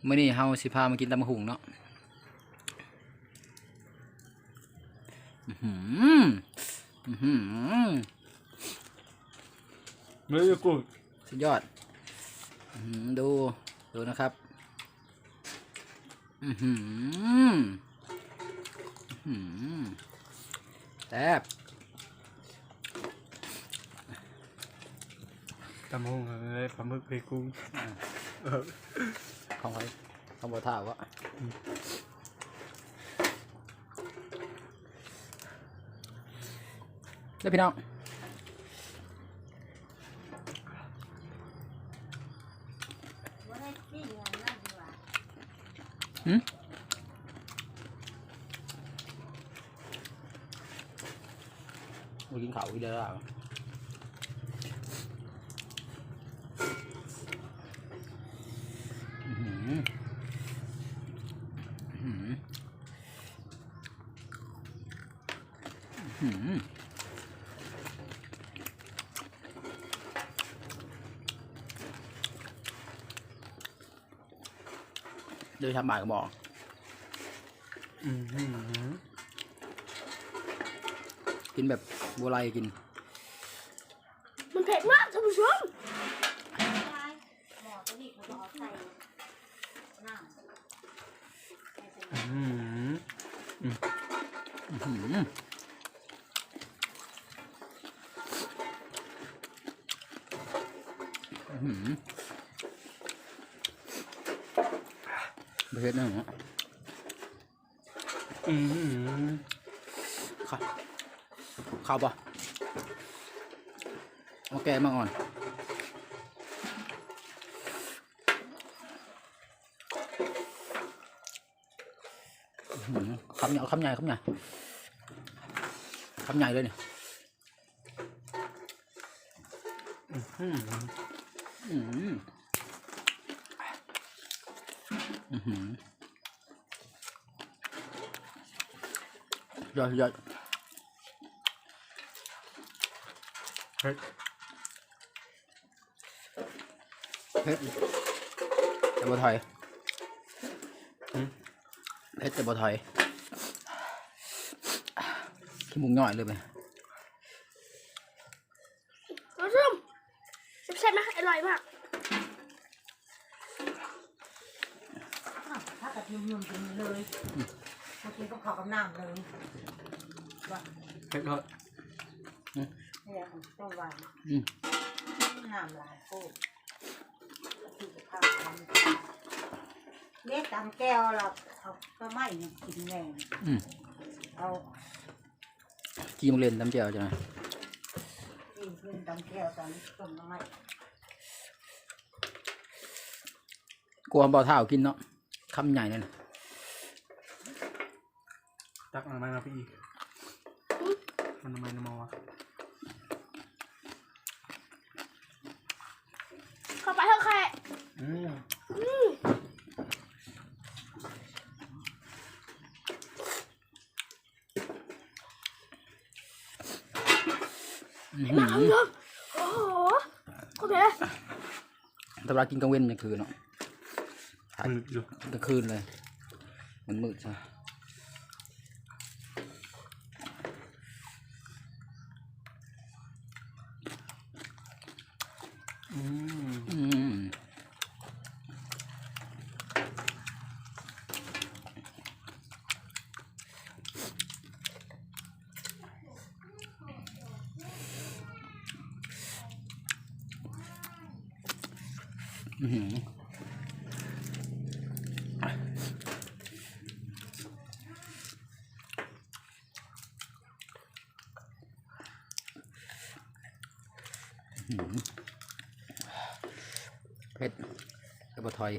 มื้อนี้เฮาสิพามากินตำบักหุ่งเนาะไม่ได้กูสุดยอดดูนะครับแซ่บตำหงอะไรปลาหมึกเพกุ้งของไว้ของบ่ท่าวะเด้อพี่น้องมากินข้าวอีกแล้วเดี๋ยวทำบ่ายก็บอกกินแบบบัวลายกินมันเผ็ดมากท่านผู้ชมเผ็ดนะฮะข้าวปะโอเคมาก่อนคำใหญ่คำใหญ่เลยเนี่ยยอดเผ็ดแต่บ่ถอยเผ็ดแต่บ่ถอยขี้มุกย่อยเลยไปท่านผู้ชมแซ่บๆนะอร่อยมากถ้ากระเทียมยุ่มกินเลยเมื่อกี้ก็เข้ากับน้ำเลยว่าเผ็ดเลยเนี่ยต้องหวานน้ำลายโคตรที่จะข้าวทำเล็กตามแก้วเราเอาก็ไม่กินแน่เอาจีมเล่นน้ำเจียวจ้ะกินเพื่อนตามแก้วตามต้มน้ำไม่กลัวบ่อเท้ากินเนาะคำใหญ่เลยนะตักน้ำมันมาพี่มันน้ำมันน้ำมันวะเข้าไปเถอะแค่มาท่านผู้ชมโอ้โหโอเคแต่เวลากินกลางเว้นกลางคืนเนาะมืดอยู่กลางคืนเลยมันมืดใช่เผ็ดกระบะทอย